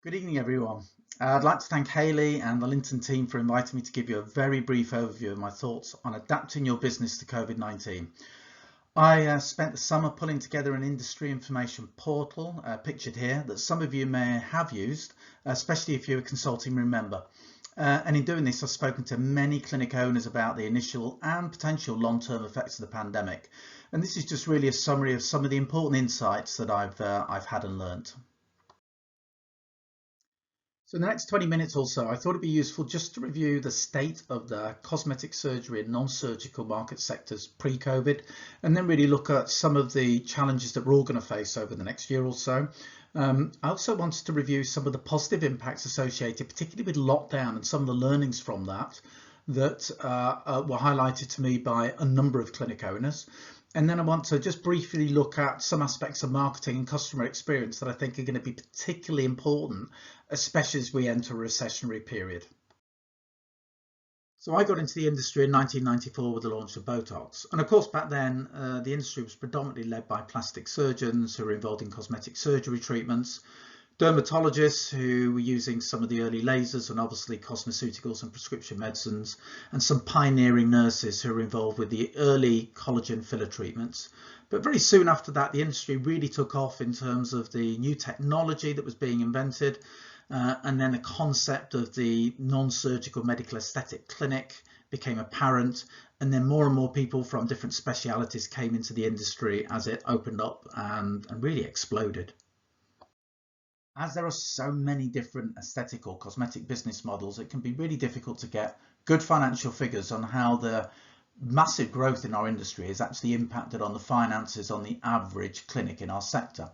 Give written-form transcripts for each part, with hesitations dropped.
Good evening, everyone. I'd like to thank Hayley and the Lynton team for inviting me to give you a very brief overview of my thoughts on adapting your business to COVID-19. I spent the summer pulling together an industry information portal, pictured here, that some of you may have used, especially if you're a consulting room member. And in doing this, I've spoken to many clinic owners about the initial and potential long-term effects of the pandemic. And this is just really a summary of some of the important insights that I've had and learnt. So in the next 20 minutes or so, I thought it'd be useful just to review the state of the cosmetic surgery and non-surgical market sectors pre-COVID, and then really look at some of the challenges that we're all going to face over the next year or so. I also wanted to review some of the positive impacts associated, particularly with lockdown and some of the learnings from that were highlighted to me by a number of clinic owners. And then I want to just briefly look at some aspects of marketing and customer experience that I think are going to be particularly important, especially as we enter a recessionary period. So I got into the industry in 1994 with the launch of Botox. And of course, back then, the industry was predominantly led by plastic surgeons who were involved in cosmetic surgery treatments, dermatologists who were using some of the early lasers and obviously cosmeceuticals and prescription medicines, and some pioneering nurses who were involved with the early collagen filler treatments. But very soon after that, the industry really took off in terms of the new technology that was being invented, and then the concept of the non-surgical medical aesthetic clinic became apparent, and then more and more people from different specialities came into the industry as it opened up and really exploded. As there are so many different aesthetic or cosmetic business models, it can be really difficult to get good financial figures on how the massive growth in our industry has actually impacted on the finances on the average clinic in our sector.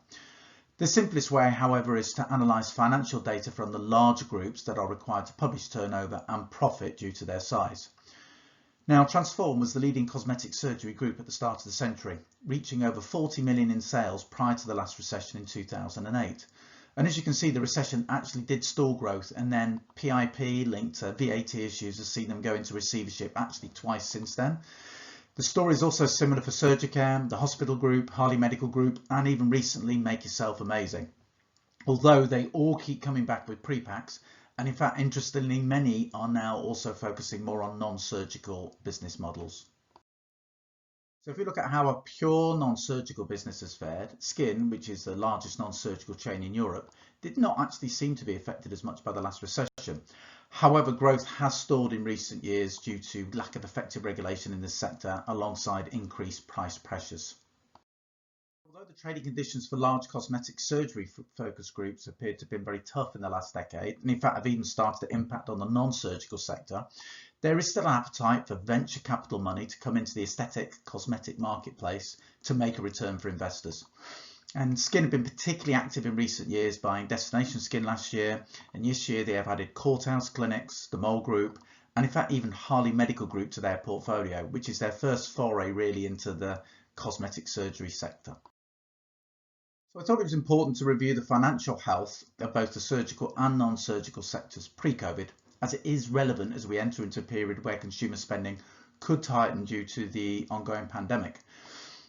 The simplest way, however, is to analyse financial data from the larger groups that are required to publish turnover and profit due to their size. Now, Transform was the leading cosmetic surgery group at the start of the century, reaching over 40 million in sales prior to the last recession in 2008. And as you can see, the recession actually did stall growth, and then PIP linked to VAT issues has seen them go into receivership actually twice since then. The story is also similar for Surgicare, the hospital group, Harley Medical Group, and even recently Make Yourself Amazing. Although they all keep coming back with pre-packs, and in fact, interestingly, many are now also focusing more on non-surgical business models. So if we look at how a pure non-surgical business has fared, Skin, which is the largest non-surgical chain in Europe, did not actually seem to be affected as much by the last recession. However, growth has stalled in recent years due to lack of effective regulation in this sector alongside increased price pressures. Although the trading conditions for large cosmetic surgery focus groups appeared to have been very tough in the last decade, and in fact have even started to impact on the non-surgical sector, there is still an appetite for venture capital money to come into the aesthetic cosmetic marketplace to make a return for investors. And Skin have been particularly active in recent years, buying Destination Skin last year, and this year they have added Courthouse Clinics, the Mole Group, and in fact even Harley Medical Group to their portfolio, which is their first foray really into the cosmetic surgery sector. So I thought it was important to review the financial health of both the surgical and non-surgical sectors pre-COVID, as it is relevant as we enter into a period where consumer spending could tighten due to the ongoing pandemic.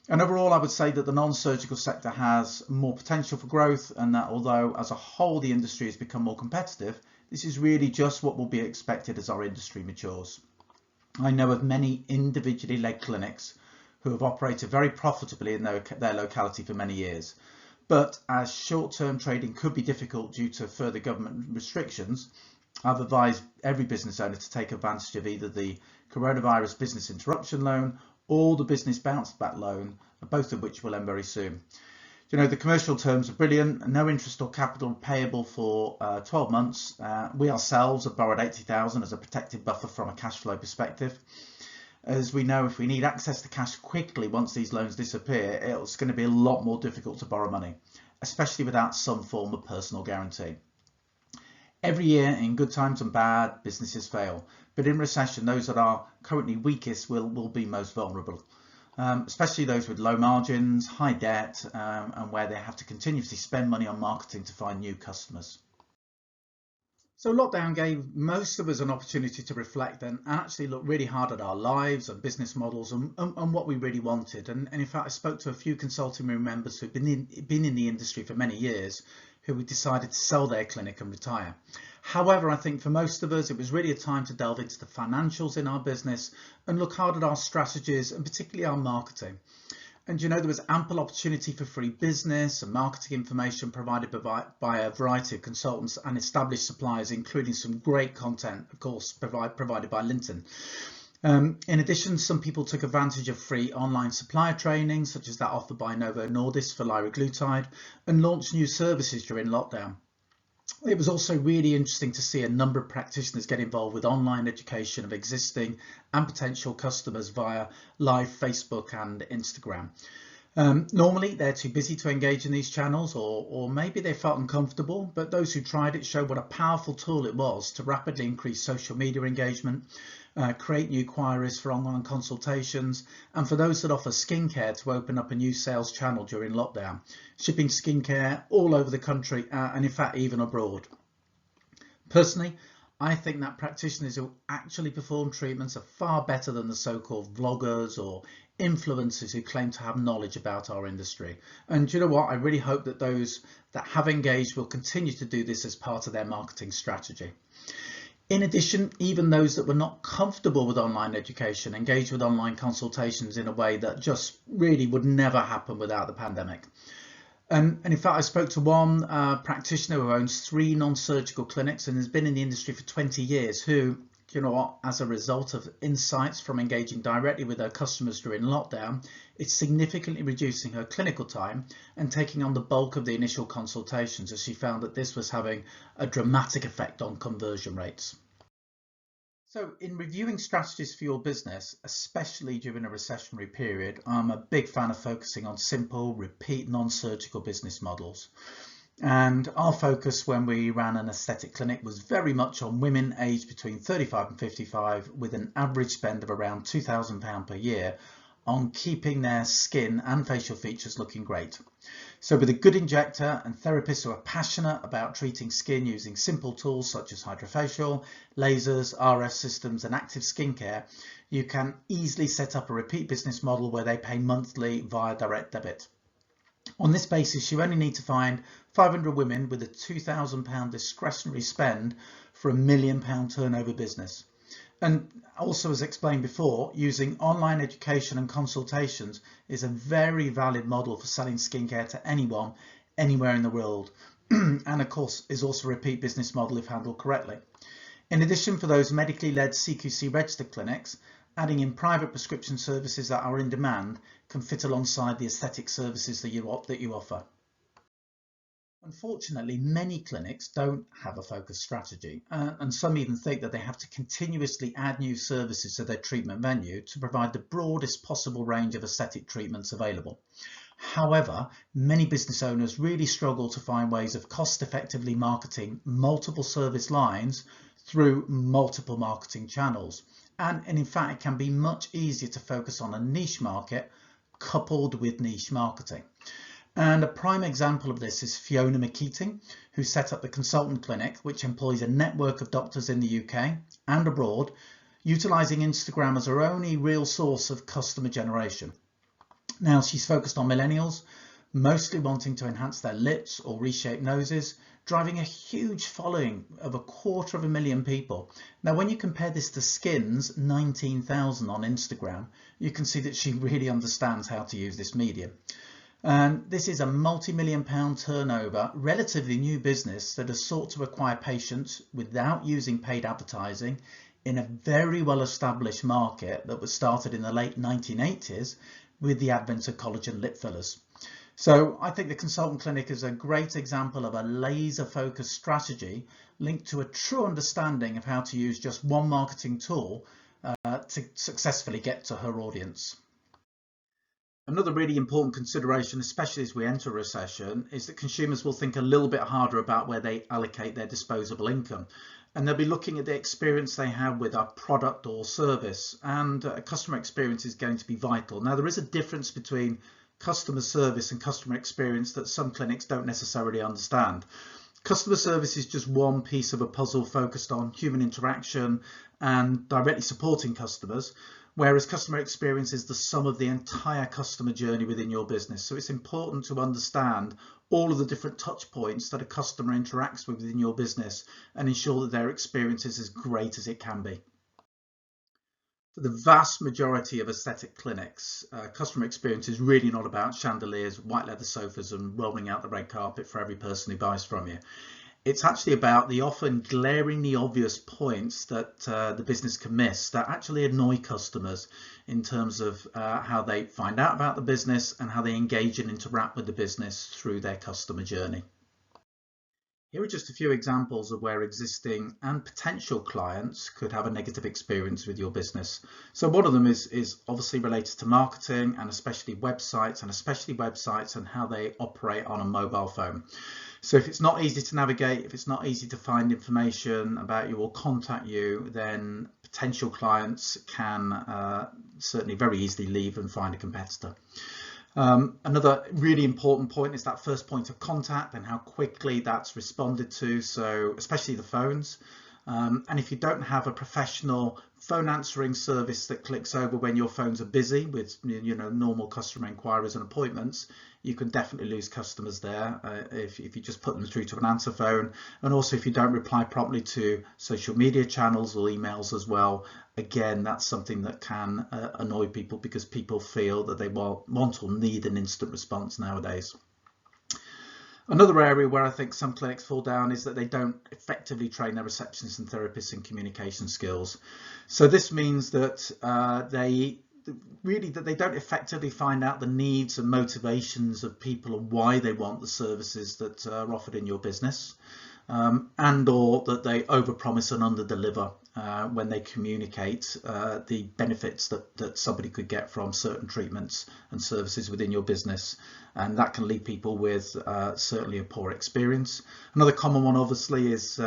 And overall, I would say that the non-surgical sector has more potential for growth, and that although as a whole the industry has become more competitive, this is really just what will be expected as our industry matures. I know of many individually led clinics who have operated very profitably in their locality for many years. But as short-term trading could be difficult due to further government restrictions, I've advised every business owner to take advantage of either the coronavirus business interruption loan or the business bounce back loan, both of which will end very soon. You know, the commercial terms are brilliant, no interest or capital payable for 12 months. We ourselves have borrowed 80,000 as a protected buffer from a cash flow perspective. As we know, if we need access to cash quickly once these loans disappear, it's going to be a lot more difficult to borrow money, especially without some form of personal guarantee. Every year, in good times and bad, businesses fail, but in recession, those that are currently weakest will be most vulnerable, especially those with low margins, high debt, and where they have to continuously spend money on marketing to find new customers. So lockdown gave most of us an opportunity to reflect and actually look really hard at our lives and business models and what we really wanted. And in fact, I spoke to a few consulting room members who've been in the industry for many years, who decided to sell their clinic and retire. However, I think for most of us, it was really a time to delve into the financials in our business and look hard at our strategies and particularly our marketing. And you know, there was ample opportunity for free business and marketing information provided by a variety of consultants and established suppliers, including some great content, of course, provided by Lynton. In addition, some people took advantage of free online supplier training, such as that offered by Novo Nordisk for liraglutide, and launched new services during lockdown. It was also really interesting to see a number of practitioners get involved with online education of existing and potential customers via live Facebook and Instagram. Normally they're too busy to engage in these channels, or maybe they felt uncomfortable, but those who tried it showed what a powerful tool it was to rapidly increase social media engagement, create new inquiries for online consultations, and for those that offer skincare to open up a new sales channel during lockdown, shipping skincare all over the country and in fact even abroad. Personally, I think that practitioners who actually perform treatments are far better than the so-called vloggers or influencers who claim to have knowledge about our industry. And you know what? I really hope that those that have engaged will continue to do this as part of their marketing strategy. In addition, even those that were not comfortable with online education engaged with online consultations in a way that just really would never happen without the pandemic. And in fact, I spoke to one practitioner who owns 3 non-surgical clinics and has been in the industry for 20 years who, you know what, as a result of insights from engaging directly with her customers during lockdown, it's significantly reducing her clinical time and taking on the bulk of the initial consultations, as she found that this was having a dramatic effect on conversion rates. So in reviewing strategies for your business, especially during a recessionary period, I'm a big fan of focusing on simple, repeat, non-surgical business models. And our focus when we ran an aesthetic clinic was very much on women aged between 35 and 55 with an average spend of around £2,000 per year on keeping their skin and facial features looking great. So with a good injector and therapists who are passionate about treating skin using simple tools such as hydrofacial, lasers, RF systems and active skincare, you can easily set up a repeat business model where they pay monthly via direct debit. On this basis, you only need to find 500 women with a £2,000 discretionary spend for a £1 million turnover business. And also, as explained before, using online education and consultations is a very valid model for selling skincare to anyone, anywhere in the world. And of course, is also a repeat business model if handled correctly. In addition, for those medically led CQC registered clinics, adding in private prescription services that are in demand can fit alongside the aesthetic services that you offer. Unfortunately, many clinics don't have a focused strategy, and some even think that they have to continuously add new services to their treatment menu to provide the broadest possible range of aesthetic treatments available. However, many business owners really struggle to find ways of cost-effectively marketing multiple service lines through multiple marketing channels. And in fact, it can be much easier to focus on a niche market coupled with niche marketing. And a prime example of this is Fiona McKeating, who set up the Consultant Clinic, which employs a network of doctors in the UK and abroad, utilising Instagram as her only real source of customer generation. Now, she's focused on millennials, mostly wanting to enhance their lips or reshape noses, driving a huge following of 250,000 people. Now, when you compare this to Skin's 19,000 on Instagram, you can see that she really understands how to use this medium. And this is a multi-million pound turnover, relatively new business that has sought to acquire patients without using paid advertising in a very well-established market that was started in the late 1980s with the advent of collagen lip fillers. So I think the Consultant Clinic is a great example of a laser-focused strategy linked to a true understanding of how to use just one marketing tool to successfully get to her audience. Another really important consideration, especially as we enter a recession, is that consumers will think a little bit harder about where they allocate their disposable income. And they'll be looking at the experience they have with our product or service, and customer experience is going to be vital. Now, there is a difference between customer service and customer experience that some clinics don't necessarily understand. Customer service is just one piece of a puzzle focused on human interaction and directly supporting customers, whereas customer experience is the sum of the entire customer journey within your business. So it's important to understand all of the different touch points that a customer interacts with within your business and ensure that their experience is as great as it can be. For the vast majority of aesthetic clinics, customer experience is really not about chandeliers, white leather sofas and rolling out the red carpet for every person who buys from you. It's actually about the often glaringly obvious points that the business can miss that actually annoy customers in terms of how they find out about the business and how they engage and interact with the business through their customer journey. Here are just a few examples of where existing and potential clients could have a negative experience with your business. So one of them is obviously related to marketing and especially websites and how they operate on a mobile phone. So if it's not easy to navigate, if it's not easy to find information about you or contact you, then potential clients can certainly very easily leave and find a competitor. Another really important point is that first point of contact and how quickly that's responded to, so especially the phones. And if you don't have a professional phone answering service that clicks over when your phones are busy with normal customer inquiries and appointments, you can definitely lose customers there if you just put them through to an answer phone. And also if you don't reply properly to social media channels or emails as well, again, that's something that can annoy people because people feel that they want or need an instant response nowadays. Another area where I think some clinics fall down is that they don't effectively train their receptionists and therapists in communication skills. So this means that they don't effectively find out the needs and motivations of people and why they want the services that are offered in your business, and or that they overpromise and underdeliver when they communicate the benefits that somebody could get from certain treatments and services within your business, and that can leave people with certainly a poor experience. Another common one obviously is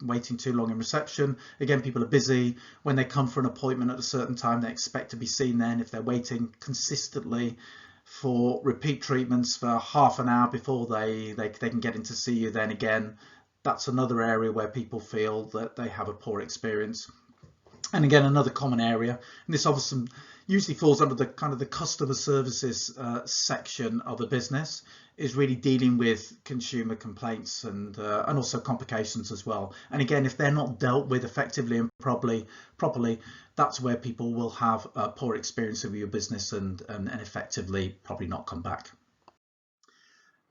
waiting too long in reception. Again, people are busy. When they come for an appointment at a certain time, they expect to be seen then. If they're waiting consistently for repeat treatments for half an hour before they can get in to see you, then again, that's another area where people feel that they have a poor experience. And again, another common area, and this obviously usually falls under the kind of the customer services section of a business, is really dealing with consumer complaints and also complications as well. And again, if they're not dealt with effectively and properly, that's where people will have a poor experience of your business and effectively probably not come back.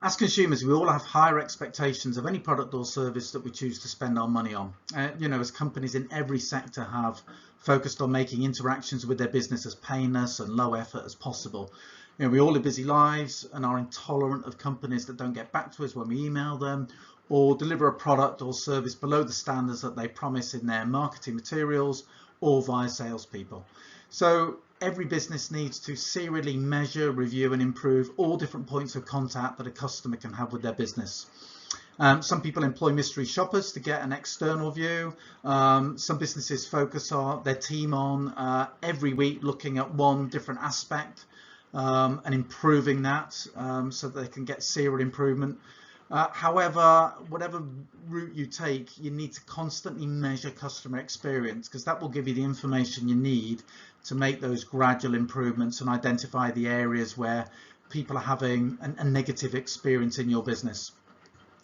As consumers, we all have higher expectations of any product or service that we choose to spend our money on. As companies in every sector have focused on making interactions with their business as painless and low effort as possible. We all live busy lives and are intolerant of companies that don't get back to us when we email them or deliver a product or service below the standards that they promise in their marketing materials or via salespeople. So every business needs to serially measure, review and improve all different points of contact that a customer can have with their business. Some people employ mystery shoppers to get an external view. Some businesses focus their team on every week looking at one different aspect and improving that so that they can get serial improvement. However, whatever route you take, you need to constantly measure customer experience because that will give you the information you need to make those gradual improvements and identify the areas where people are having a negative experience in your business.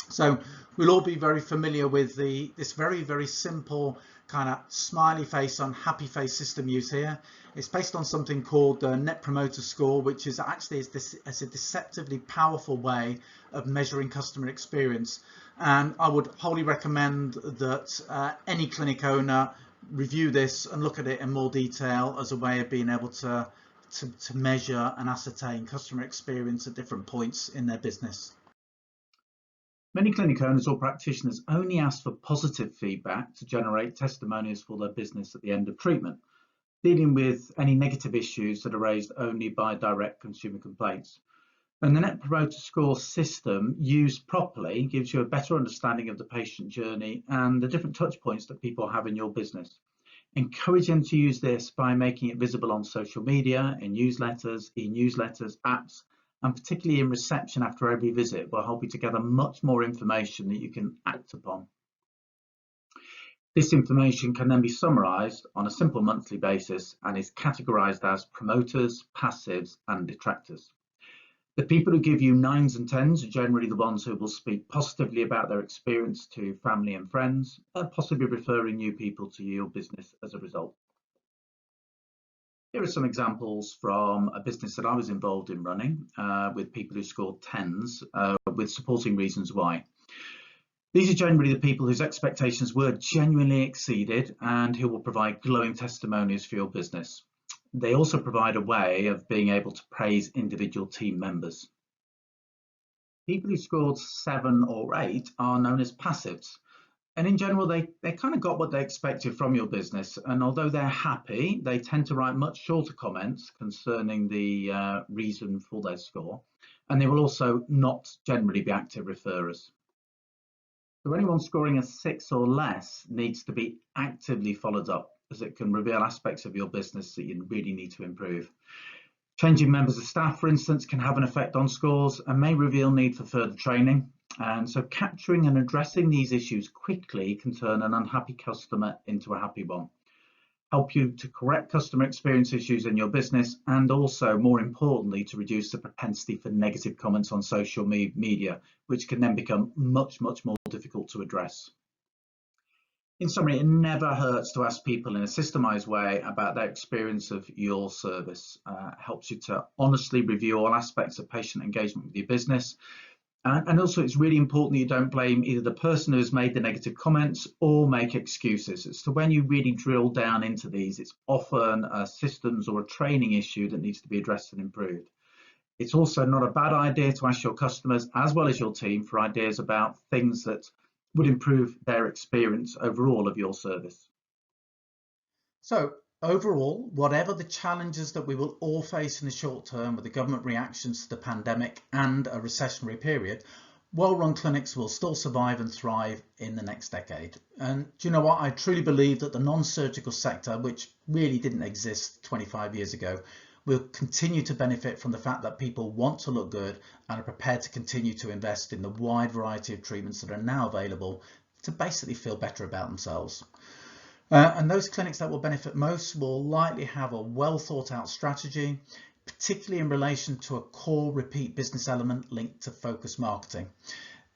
So we'll all be very familiar with this very, very simple kind of smiley face on happy face system used here. It's based on something called the Net Promoter Score, which is actually a deceptively powerful way of measuring customer experience. And I would wholly recommend that any clinic owner review this and look at it in more detail as a way of being able to measure and ascertain customer experience at different points in their business. Many clinic owners or practitioners only ask for positive feedback to generate testimonials for their business at the end of treatment, dealing with any negative issues that are raised only by direct consumer complaints. And the Net Promoter Score system, used properly, gives you a better understanding of the patient journey and the different touch points that people have in your business. Encourage them to use this by making it visible on social media, in newsletters, e-newsletters, apps, and particularly in reception after every visit will help you to gather much more information that you can act upon. This information can then be summarised on a simple monthly basis and is categorised as promoters, passives and detractors. The people who give you 9s and 10s are generally the ones who will speak positively about their experience to family and friends, and possibly referring new people to your business as a result. Here are some examples from a business that I was involved in running with people who scored 10s with supporting reasons why. These are generally the people whose expectations were genuinely exceeded and who will provide glowing testimonies for your business. They also provide a way of being able to praise individual team members. People who scored 7 or 8 are known as passives. And in general, they kind of got what they expected from your business. And although they're happy, they tend to write much shorter comments concerning the reason for their score. And they will also not generally be active referrers. So anyone scoring a 6 or less needs to be actively followed up, as it can reveal aspects of your business that you really need to improve. Changing members of staff, for instance, can have an effect on scores and may reveal need for further training. And so capturing and addressing these issues quickly can turn an unhappy customer into a happy one. Help you to correct customer experience issues in your business, and also, more importantly, to reduce the propensity for negative comments on social media, which can then become much more difficult to address. In summary, it never hurts to ask people in a systemised way about their experience of your service. Helps you to honestly review all aspects of patient engagement with your business. And also, it's really important that you don't blame either the person who's made the negative comments or make excuses. It's to when you really drill down into these, it's often a systems or a training issue that needs to be addressed and improved. It's also not a bad idea to ask your customers as well as your team for ideas about things that would improve their experience overall of your service. So overall, whatever the challenges that we will all face in the short term with the government reactions to the pandemic and a recessionary period, well-run clinics will still survive and thrive in the next decade. And do you know what? I truly believe that the non-surgical sector, which really didn't exist 25 years ago, will continue to benefit from the fact that people want to look good and are prepared to continue to invest in the wide variety of treatments that are now available to basically feel better about themselves. And those clinics that will benefit most will likely have a well thought out strategy, particularly in relation to a core repeat business element linked to focus marketing.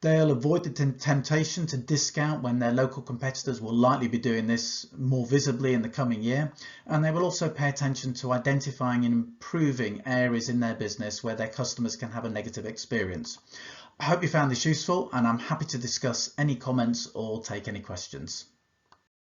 They'll avoid the temptation to discount when their local competitors will likely be doing this more visibly in the coming year. And they will also pay attention to identifying and improving areas in their business where their customers can have a negative experience. I hope you found this useful, and I'm happy to discuss any comments or take any questions.